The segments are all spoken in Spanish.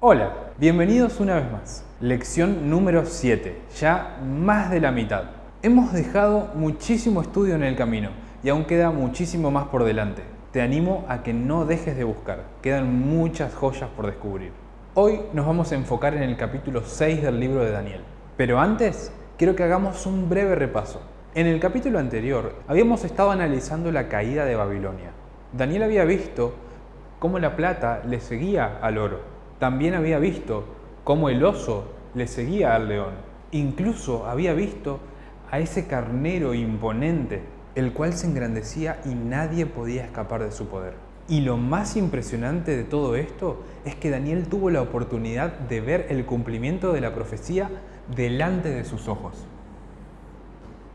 Hola, bienvenidos una vez más. Lección número 7, ya más de la mitad. Hemos dejado muchísimo estudio en el camino y aún queda muchísimo más por delante. Te animo a que no dejes de buscar, quedan muchas joyas por descubrir. Hoy nos vamos a enfocar en el capítulo 6 del libro de Daniel. Pero antes, quiero que hagamos un breve repaso. En el capítulo anterior, habíamos estado analizando la caída de Babilonia. Daniel había visto cómo la plata le seguía al oro. También había visto cómo el oso le seguía al león. Incluso había visto a ese carnero imponente, el cual se engrandecía y nadie podía escapar de su poder. Y lo más impresionante de todo esto es que Daniel tuvo la oportunidad de ver el cumplimiento de la profecía delante de sus ojos.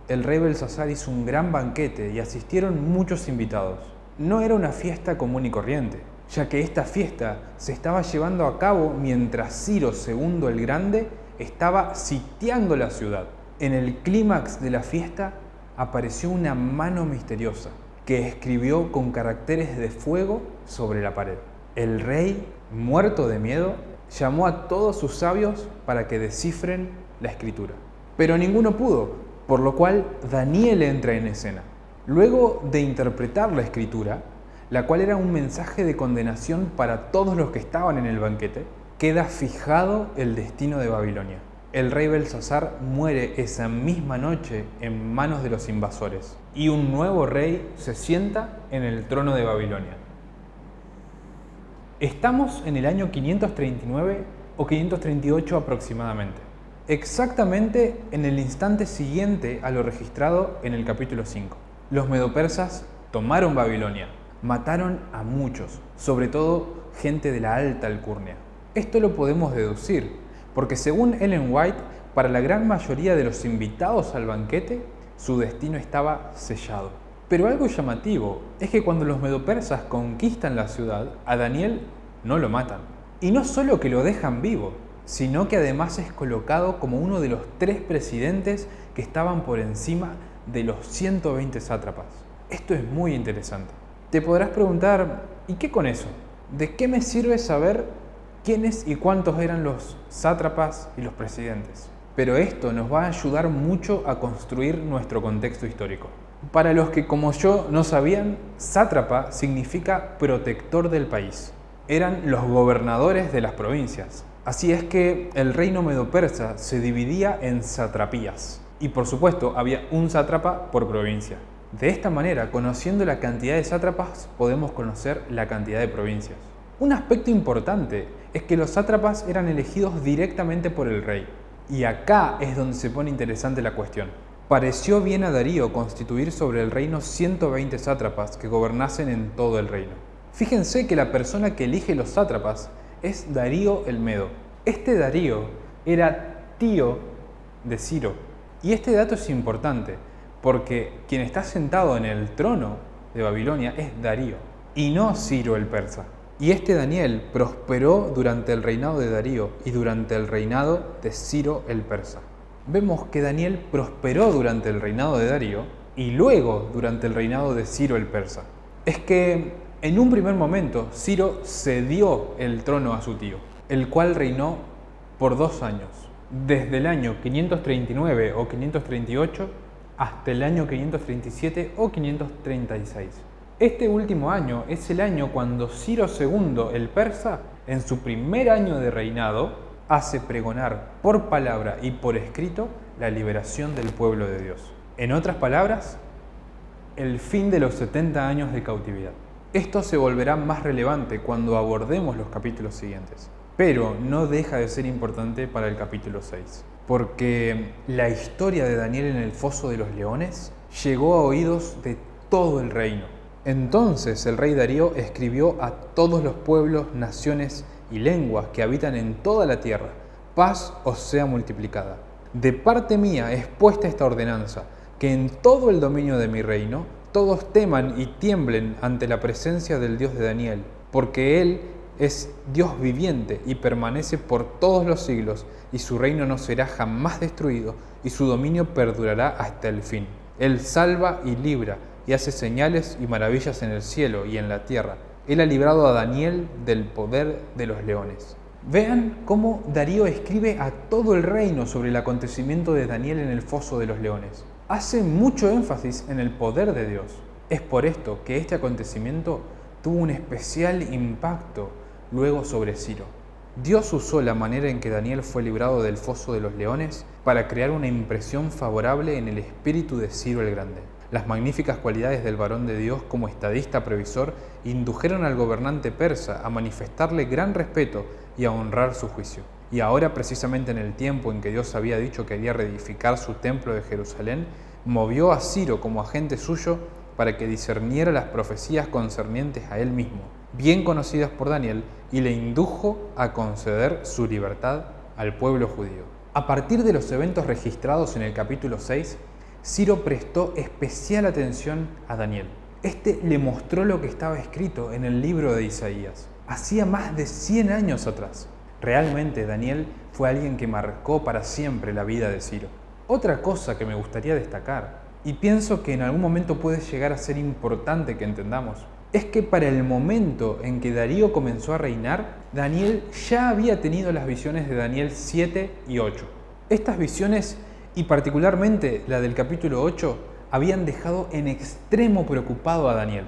El rey Belsasar hizo un gran banquete y asistieron muchos invitados. No era una fiesta común y corriente, ya que esta fiesta se estaba llevando a cabo mientras Ciro II el Grande estaba sitiando la ciudad. En el clímax de la fiesta apareció una mano misteriosa que escribió con caracteres de fuego sobre la pared. El rey, muerto de miedo, llamó a todos sus sabios para que descifren la escritura. Pero ninguno pudo, por lo cual Daniel entra en escena. Luego de interpretar la escritura, la cual era un mensaje de condenación para todos los que estaban en el banquete, queda fijado el destino de Babilonia. El rey Belsasar muere esa misma noche en manos de los invasores y un nuevo rey se sienta en el trono de Babilonia. Estamos en el año 539 o 538 aproximadamente, exactamente en el instante siguiente a lo registrado en el capítulo 5. Los medopersas tomaron Babilonia. Mataron a muchos, sobre todo gente de la alta alcurnia. Esto lo podemos deducir, porque según Ellen White, para la gran mayoría de los invitados al banquete, su destino estaba sellado. Pero algo llamativo es que cuando los medopersas conquistan la ciudad, a Daniel no lo matan. Y no solo que lo dejan vivo, sino que además es colocado como uno de los 3 presidentes que estaban por encima de los 120 sátrapas. Esto es muy interesante. Te podrás preguntar, ¿y qué con eso? ¿De qué me sirve saber quiénes y cuántos eran los sátrapas y los presidentes? Pero esto nos va a ayudar mucho a construir nuestro contexto histórico. Para los que como yo no sabían, sátrapa significa protector del país. Eran los gobernadores de las provincias. Así es que el reino medo-persa se dividía en satrapías. Y por supuesto había un sátrapa por provincia. De esta manera, conociendo la cantidad de sátrapas, podemos conocer la cantidad de provincias. Un aspecto importante es que los sátrapas eran elegidos directamente por el rey. Y acá es donde se pone interesante la cuestión. Pareció bien a Darío constituir sobre el reino 120 sátrapas que gobernasen en todo el reino. Fíjense que la persona que elige los sátrapas es Darío el Medo. Este Darío era tío de Ciro. Y este dato es importante, porque quien está sentado en el trono de Babilonia es Darío, y no Ciro el persa. Y este Daniel prosperó durante el reinado de Darío y durante el reinado de Ciro el persa. Vemos que Daniel prosperó durante el reinado de Darío y luego durante el reinado de Ciro el persa. Es que en un primer momento Ciro cedió el trono a su tío, el cual reinó por 2 años, desde el año 539 o 538 hasta el año 537 o 536. Este último año es el año cuando Ciro II el persa, en su primer año de reinado, hace pregonar por palabra y por escrito la liberación del pueblo de Dios. En otras palabras, el fin de los 70 años de cautividad. Esto se volverá más relevante cuando abordemos los capítulos siguientes, pero no deja de ser importante para el capítulo 6. Porque la historia de Daniel en el foso de los leones llegó a oídos de todo el reino. Entonces el rey Darío escribió a todos los pueblos, naciones y lenguas que habitan en toda la tierra: paz os sea multiplicada. De parte mía es puesta esta ordenanza, que en todo el dominio de mi reino todos teman y tiemblen ante la presencia del Dios de Daniel, porque él es Dios viviente y permanece por todos los siglos, y su reino no será jamás destruido, y su dominio perdurará hasta el fin. Él salva y libra, y hace señales y maravillas en el cielo y en la tierra. Él ha librado a Daniel del poder de los leones. Vean cómo Darío escribe a todo el reino sobre el acontecimiento de Daniel en el foso de los leones. Hace mucho énfasis en el poder de Dios. Es por esto que este acontecimiento tuvo un especial impacto luego sobre Ciro. Dios usó la manera en que Daniel fue librado del foso de los leones para crear una impresión favorable en el espíritu de Ciro el Grande. Las magníficas cualidades del varón de Dios como estadista previsor indujeron al gobernante persa a manifestarle gran respeto y a honrar su juicio. Y ahora, precisamente en el tiempo en que Dios había dicho que haría reedificar su templo de Jerusalén, movió a Ciro como agente suyo para que discerniera las profecías concernientes a él mismo, bien conocidas por Daniel, y le indujo a conceder su libertad al pueblo judío. A partir de los eventos registrados en el capítulo 6, Ciro prestó especial atención a Daniel. Este le mostró lo que estaba escrito en el libro de Isaías, hacía más de 100 años atrás. Realmente Daniel fue alguien que marcó para siempre la vida de Ciro. Otra cosa que me gustaría destacar, y pienso que en algún momento puede llegar a ser importante que entendamos, es que para el momento en que Darío comenzó a reinar, Daniel ya había tenido las visiones de Daniel 7 y 8. Estas visiones, y particularmente la del capítulo 8, habían dejado en extremo preocupado a Daniel.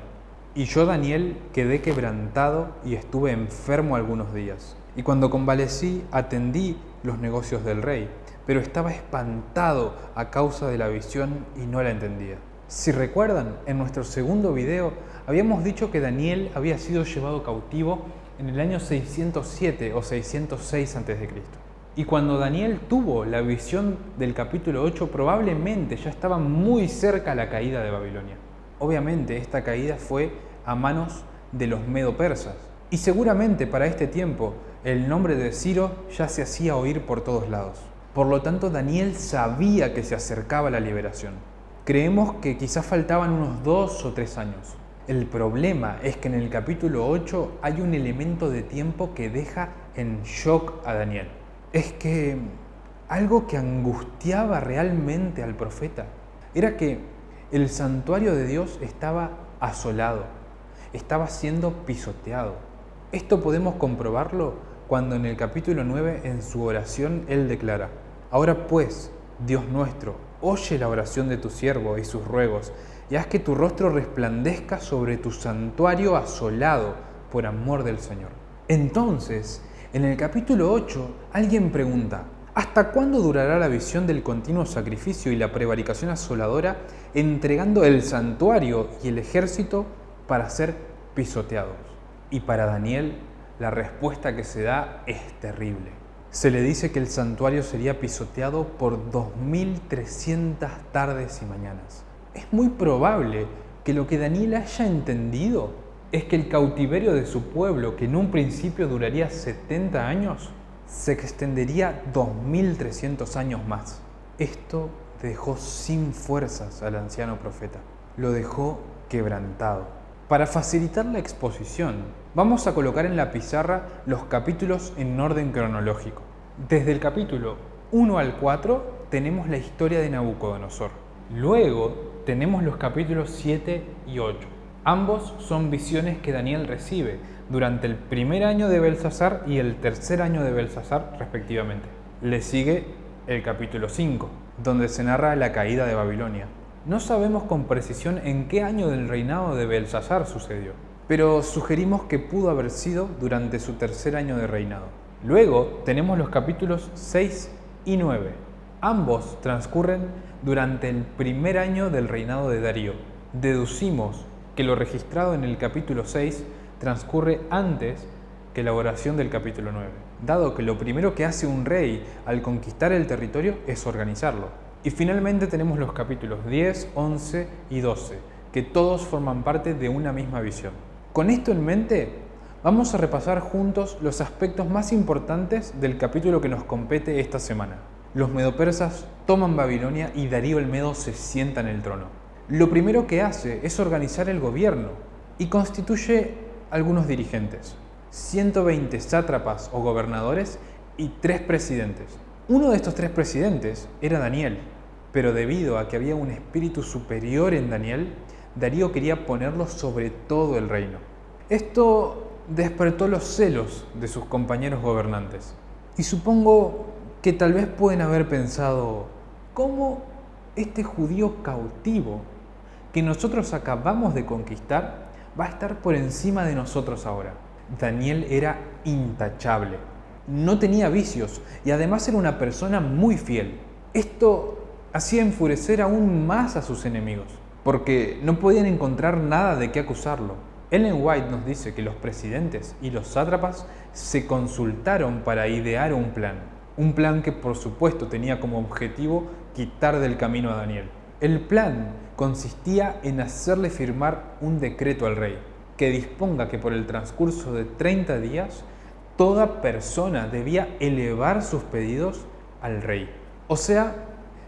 Y yo, Daniel, quedé quebrantado y estuve enfermo algunos días. Y cuando convalecí, atendí los negocios del rey, pero estaba espantado a causa de la visión y no la entendía. Si recuerdan, en nuestro segundo video habíamos dicho que Daniel había sido llevado cautivo en el año 607 o 606 a.C. Y cuando Daniel tuvo la visión del capítulo 8, probablemente ya estaba muy cerca la caída de Babilonia. Obviamente esta caída fue a manos de los medo-persas. Y seguramente para este tiempo el nombre de Ciro ya se hacía oír por todos lados. Por lo tanto, Daniel sabía que se acercaba la liberación. Creemos que quizás faltaban unos 2 o 3 años. El problema es que en el capítulo 8 hay un elemento de tiempo que deja en shock a Daniel. Es que algo que angustiaba realmente al profeta era que el santuario de Dios estaba asolado, estaba siendo pisoteado. Esto podemos comprobarlo cuando en el capítulo 9, en su oración, él declara: Ahora pues, Dios nuestro, oye la oración de tu siervo y sus ruegos, y haz que tu rostro resplandezca sobre tu santuario asolado por amor del Señor. Entonces, en el capítulo 8, alguien pregunta: ¿hasta cuándo durará la visión del continuo sacrificio y la prevaricación asoladora, entregando el santuario y el ejército para ser pisoteados? Y para Daniel, la respuesta que se da es terrible. Se le dice que el santuario sería pisoteado por 2300 tardes y mañanas. Es muy probable que lo que Daniel haya entendido es que el cautiverio de su pueblo, que en un principio duraría 70 años, se extendería 2300 años más. Esto dejó sin fuerzas al anciano profeta. Lo dejó quebrantado. Para facilitar la exposición, vamos a colocar en la pizarra los capítulos en orden cronológico. Desde el capítulo 1 al 4 tenemos la historia de Nabucodonosor. Luego tenemos los capítulos 7 y 8. Ambos son visiones que Daniel recibe durante el primer año de Belsasar y el tercer año de Belsasar, respectivamente. Le sigue el capítulo 5, donde se narra la caída de Babilonia. No sabemos con precisión en qué año del reinado de Belsasar sucedió, pero sugerimos que pudo haber sido durante su tercer año de reinado. Luego tenemos los capítulos 6 y 9. Ambos transcurren durante el primer año del reinado de Darío. Deducimos que lo registrado en el capítulo 6 transcurre antes que la oración del capítulo 9, dado que lo primero que hace un rey al conquistar el territorio es organizarlo. Y finalmente tenemos los capítulos 10, 11 y 12, que todos forman parte de una misma visión. Con esto en mente, vamos a repasar juntos los aspectos más importantes del capítulo que nos compete esta semana. Los medopersas toman Babilonia y Darío el Medo se sienta en el trono. Lo primero que hace es organizar el gobierno y constituye algunos dirigentes, 120 sátrapas o gobernadores y 3 presidentes. Uno de estos 3 presidentes era Daniel, pero debido a que había un espíritu superior en Daniel, Darío quería ponerlo sobre todo el reino. Esto despertó los celos de sus compañeros gobernantes. Y supongo que tal vez pueden haber pensado, ¿cómo este judío cautivo que nosotros acabamos de conquistar va a estar por encima de nosotros ahora? Daniel era intachable, no tenía vicios y además era una persona muy fiel. Esto hacía enfurecer aún más a sus enemigos, porque no podían encontrar nada de qué acusarlo. Ellen White nos dice que los presidentes y los sátrapas se consultaron para idear un plan que por supuesto tenía como objetivo quitar del camino a Daniel. El plan consistía en hacerle firmar un decreto al rey, que disponga que por el transcurso de 30 días toda persona debía elevar sus pedidos al rey. O sea,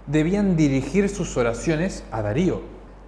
debían dirigir sus oraciones a Darío.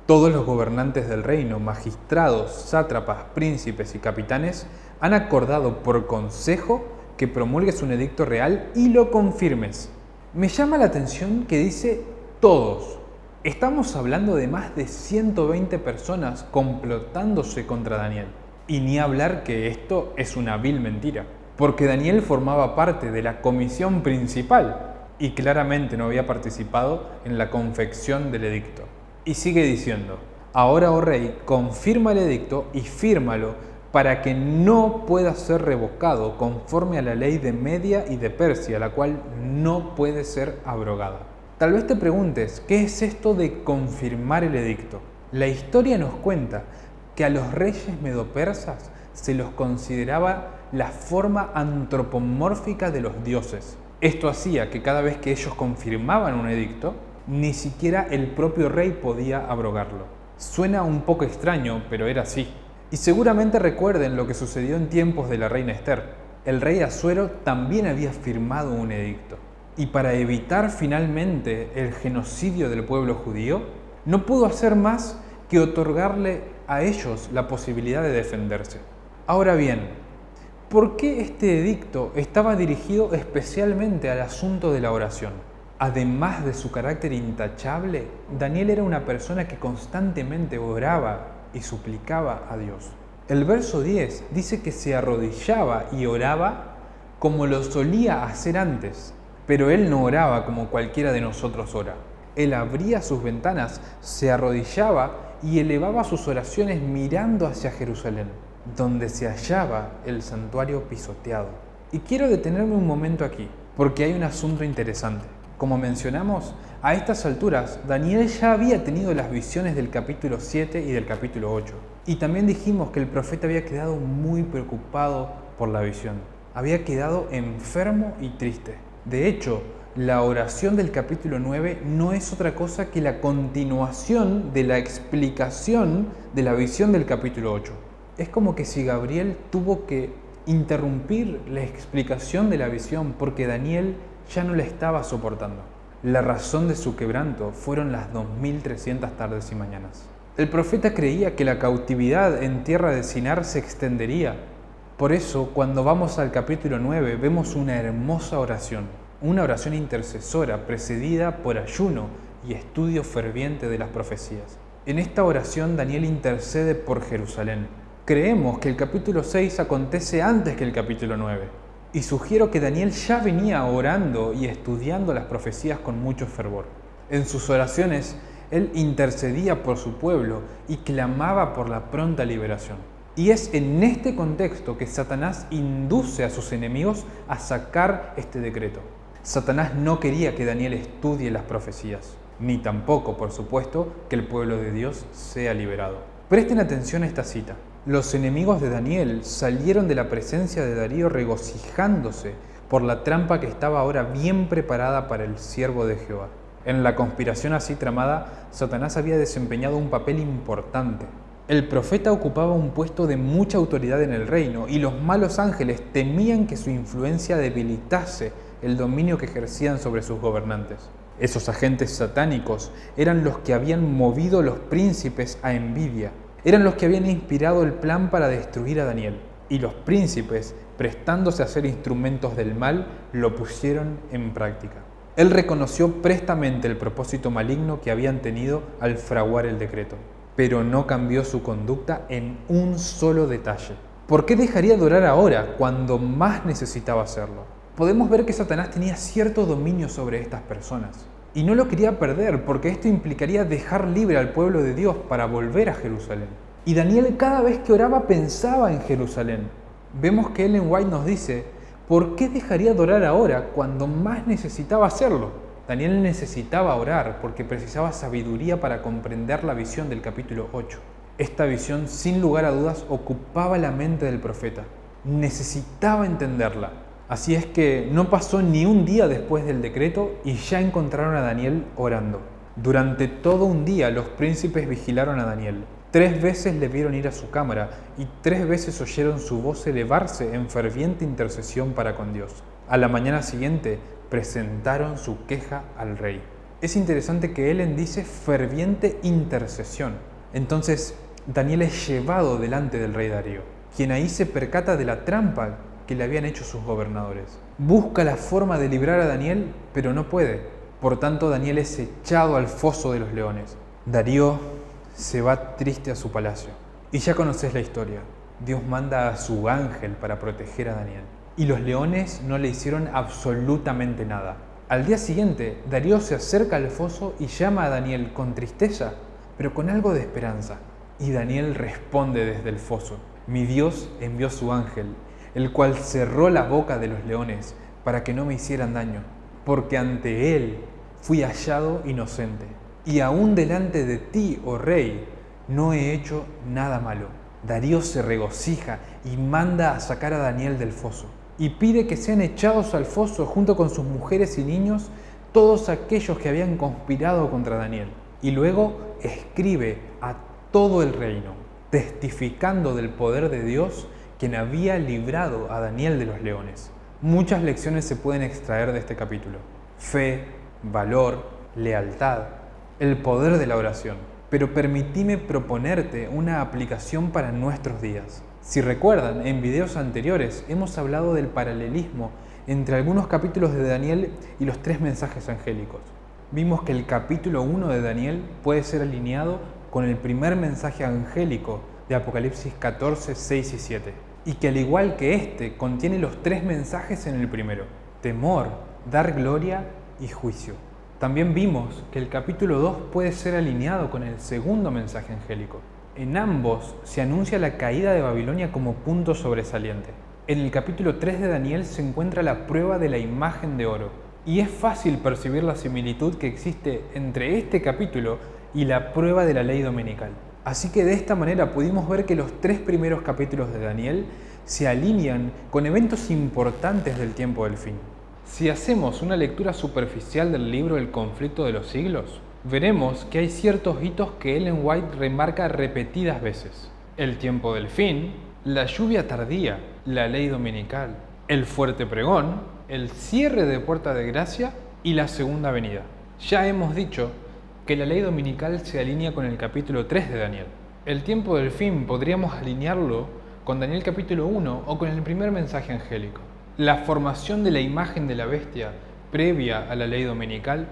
Todos los gobernantes del reino, magistrados, sátrapas, príncipes y capitanes, han acordado por consejo que promulgues un edicto real y lo confirmes. Me llama la atención que dice todos. Estamos hablando de más de 120 personas complotándose contra Daniel. Y ni hablar que esto es una vil mentira, porque Daniel formaba parte de la comisión principal y claramente no había participado en la confección del edicto. Y sigue diciendo, ahora, oh rey, confirma el edicto y fírmalo para que no pueda ser revocado conforme a la ley de Media y de Persia, la cual no puede ser abrogada. Tal vez te preguntes, ¿qué es esto de confirmar el edicto? La historia nos cuenta que a los reyes medopersas se los consideraba la forma antropomórfica de los dioses. Esto hacía que cada vez que ellos confirmaban un edicto, ni siquiera el propio rey podía abrogarlo. Suena un poco extraño, pero era así. Y seguramente recuerden lo que sucedió en tiempos de la reina Esther. El rey Asuero también había firmado un edicto. Y para evitar finalmente el genocidio del pueblo judío, no pudo hacer más que otorgarle a ellos la posibilidad de defenderse. Ahora bien, ¿por qué este edicto estaba dirigido especialmente al asunto de la oración? Además de su carácter intachable, Daniel era una persona que constantemente oraba y suplicaba a Dios. El verso 10 dice que se arrodillaba y oraba como lo solía hacer antes, pero él no oraba como cualquiera de nosotros ora. Él abría sus ventanas, se arrodillaba y elevaba sus oraciones mirando hacia Jerusalén, donde se hallaba el santuario pisoteado. Y quiero detenerme un momento aquí, porque hay un asunto interesante. Como mencionamos, a estas alturas, Daniel ya había tenido las visiones del capítulo 7 y del capítulo 8. Y también dijimos que el profeta había quedado muy preocupado por la visión. Había quedado enfermo y triste. De hecho, la oración del capítulo 9 no es otra cosa que la continuación de la explicación de la visión del capítulo 8. Es como que si Gabriel tuvo que interrumpir la explicación de la visión porque Daniel ya no la estaba soportando. La razón de su quebranto fueron las 2300 tardes y mañanas. El profeta creía que la cautividad en tierra de Sinar se extendería. Por eso, cuando vamos al capítulo 9, vemos una hermosa oración, una oración intercesora precedida por ayuno y estudio ferviente de las profecías. En esta oración, Daniel intercede por Jerusalén. Creemos que el capítulo 6 acontece antes que el capítulo 9. Y sugiero que Daniel ya venía orando y estudiando las profecías con mucho fervor. En sus oraciones, él intercedía por su pueblo y clamaba por la pronta liberación. Y es en este contexto que Satanás induce a sus enemigos a sacar este decreto. Satanás no quería que Daniel estudie las profecías, ni tampoco, por supuesto, que el pueblo de Dios sea liberado. Presten atención a esta cita. Los enemigos de Daniel salieron de la presencia de Darío regocijándose por la trampa que estaba ahora bien preparada para el siervo de Jehová. En la conspiración así tramada, Satanás había desempeñado un papel importante. El profeta ocupaba un puesto de mucha autoridad en el reino y los malos ángeles temían que su influencia debilitase el dominio que ejercían sobre sus gobernantes. Esos agentes satánicos eran los que habían movido a los príncipes a envidia. Eran los que habían inspirado el plan para destruir a Daniel. Y los príncipes, prestándose a ser instrumentos del mal, lo pusieron en práctica. Él reconoció prestamente el propósito maligno que habían tenido al fraguar el decreto, pero no cambió su conducta en un solo detalle. ¿Por qué dejaría de orar ahora cuando más necesitaba hacerlo? Podemos ver que Satanás tenía cierto dominio sobre estas personas y no lo quería perder porque esto implicaría dejar libre al pueblo de Dios para volver a Jerusalén. Y Daniel cada vez que oraba pensaba en Jerusalén. Vemos que Ellen White nos dice, ¿por qué dejaría de orar ahora cuando más necesitaba hacerlo? Daniel necesitaba orar porque precisaba sabiduría para comprender la visión del capítulo 8. Esta visión, sin lugar a dudas, ocupaba la mente del profeta. Necesitaba entenderla. Así es que no pasó ni un día después del decreto y ya encontraron a Daniel orando. Durante todo un día los príncipes vigilaron a Daniel. 3 veces le vieron ir a su cámara y 3 veces oyeron su voz elevarse en ferviente intercesión para con Dios. A la mañana siguiente presentaron su queja al rey. Es interesante que Ellen dice ferviente intercesión. Entonces Daniel es llevado delante del rey Darío, quien ahí se percata de la trampa que le habían hecho sus gobernadores. Busca la forma de librar a Daniel, pero no puede. Por tanto, Daniel es echado al foso de los leones. Darío se va triste a su palacio. Y ya conoces la historia. Dios manda a su ángel para proteger a Daniel. Y los leones no le hicieron absolutamente nada. Al día siguiente, Darío se acerca al foso y llama a Daniel con tristeza, pero con algo de esperanza. Y Daniel responde desde el foso: mi Dios envió su ángel, el cual cerró la boca de los leones para que no me hicieran daño, porque ante él fui hallado inocente. Y aún delante de ti, oh rey, no he hecho nada malo. Darío se regocija y manda a sacar a Daniel del foso, y pide que sean echados al foso junto con sus mujeres y niños todos aquellos que habían conspirado contra Daniel. Y luego escribe a todo el reino, testificando del poder de Dios, quien había librado a Daniel de los leones. Muchas lecciones se pueden extraer de este capítulo: fe, valor, lealtad, el poder de la oración. Pero permitime proponerte una aplicación para nuestros días. Si recuerdan, en videos anteriores hemos hablado del paralelismo entre algunos capítulos de Daniel y los 3 mensajes angélicos. Vimos que el capítulo 1 de Daniel puede ser alineado con el primer mensaje angélico de Apocalipsis 14, 6 y 7. Y que al igual que este, contiene los 3 mensajes en el primero: temor, dar gloria y juicio. También vimos que el capítulo 2 puede ser alineado con el segundo mensaje angélico. En ambos se anuncia la caída de Babilonia como punto sobresaliente. En el capítulo 3 de Daniel se encuentra la prueba de la imagen de oro. Y es fácil percibir la similitud que existe entre este capítulo y la prueba de la ley dominical. Así que de esta manera pudimos ver que los 3 primeros capítulos de Daniel se alinean con eventos importantes del tiempo del fin. Si hacemos una lectura superficial del libro El conflicto de los siglos, veremos que hay ciertos hitos que Ellen White remarca repetidas veces: el tiempo del fin, la lluvia tardía, la ley dominical, el fuerte pregón, el cierre de puerta de gracia y la segunda venida. Ya hemos dicho que la ley dominical se alinea con el capítulo 3 de Daniel. El tiempo del fin podríamos alinearlo con Daniel capítulo 1 o con el primer mensaje angélico. La formación de la imagen de la bestia previa a la ley dominical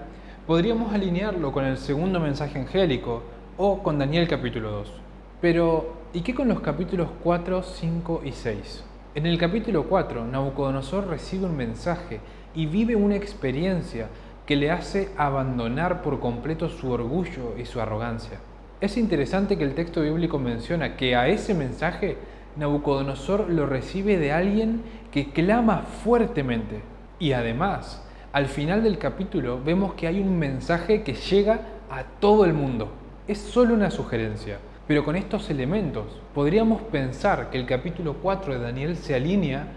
podríamos alinearlo con el segundo mensaje angélico o con Daniel capítulo 2. Pero, ¿y qué con los capítulos 4, 5 y 6? En el capítulo 4, Nabucodonosor recibe un mensaje y vive una experiencia que le hace abandonar por completo su orgullo y su arrogancia. Es interesante que el texto bíblico menciona que a ese mensaje Nabucodonosor lo recibe de alguien que clama fuertemente. Y además, al final del capítulo vemos que hay un mensaje que llega a todo el mundo. Es solo una sugerencia, pero con estos elementos podríamos pensar que el capítulo 4 de Daniel se alinea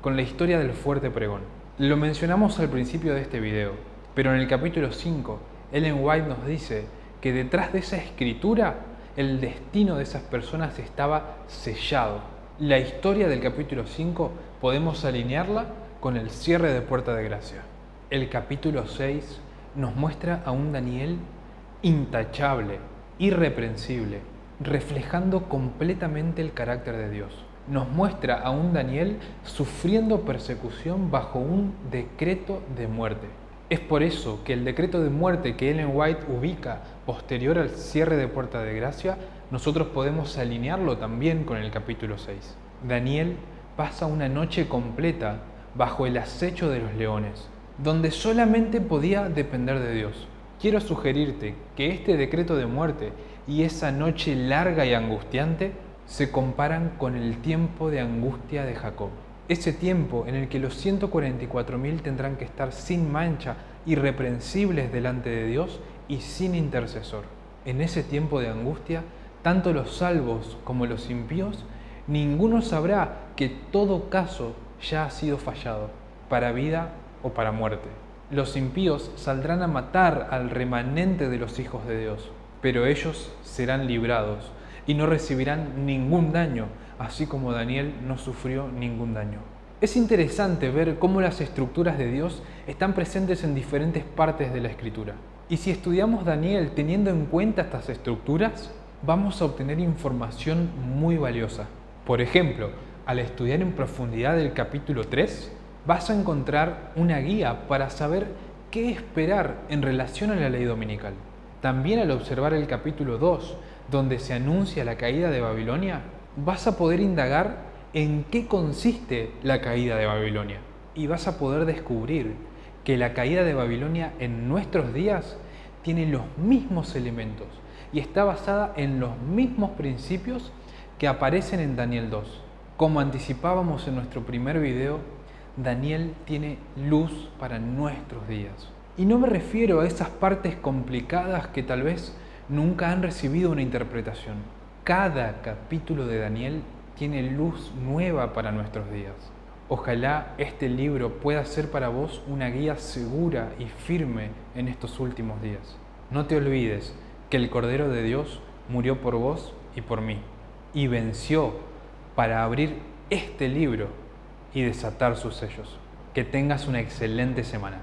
con la historia del fuerte pregón. Lo mencionamos al principio de este video, pero en el capítulo 5, Ellen White nos dice que detrás de esa escritura el destino de esas personas estaba sellado. La historia del capítulo 5 podemos alinearla con el cierre de puerta de gracia. El capítulo 6 nos muestra a un Daniel intachable, irreprensible, reflejando completamente el carácter de Dios. Nos muestra a un Daniel sufriendo persecución bajo un decreto de muerte. Es por eso que el decreto de muerte que Ellen White ubica posterior al cierre de puerta de gracia, nosotros podemos alinearlo también con el capítulo 6. Daniel pasa una noche completa bajo el acecho de los leones, donde solamente podía depender de Dios. Quiero sugerirte que este decreto de muerte y esa noche larga y angustiante se comparan con el tiempo de angustia de Jacob. Ese tiempo en el que los 144.000 tendrán que estar sin mancha, irreprensibles delante de Dios y sin intercesor. En ese tiempo de angustia, tanto los salvos como los impíos, ninguno sabrá que todo caso ya ha sido fallado, para vida o para muerte. Los impíos saldrán a matar al remanente de los hijos de Dios, pero ellos serán librados y no recibirán ningún daño, así como Daniel no sufrió ningún daño. Es interesante ver cómo las estructuras de Dios están presentes en diferentes partes de la Escritura. Y si estudiamos Daniel teniendo en cuenta estas estructuras, vamos a obtener información muy valiosa. Por ejemplo, al estudiar en profundidad el capítulo 3, vas a encontrar una guía para saber qué esperar en relación a la ley dominical. También al observar el capítulo 2, donde se anuncia la caída de Babilonia, vas a poder indagar en qué consiste la caída de Babilonia. Y vas a poder descubrir que la caída de Babilonia en nuestros días tiene los mismos elementos y está basada en los mismos principios que aparecen en Daniel 2. Como anticipábamos en nuestro primer video, Daniel tiene luz para nuestros días. Y no me refiero a esas partes complicadas que tal vez nunca han recibido una interpretación. Cada capítulo de Daniel tiene luz nueva para nuestros días. Ojalá este libro pueda ser para vos una guía segura y firme en estos últimos días. No te olvides que el Cordero de Dios murió por vos y por mí, y venció para abrir este libro y desatar sus sellos. Que tengas una excelente semana.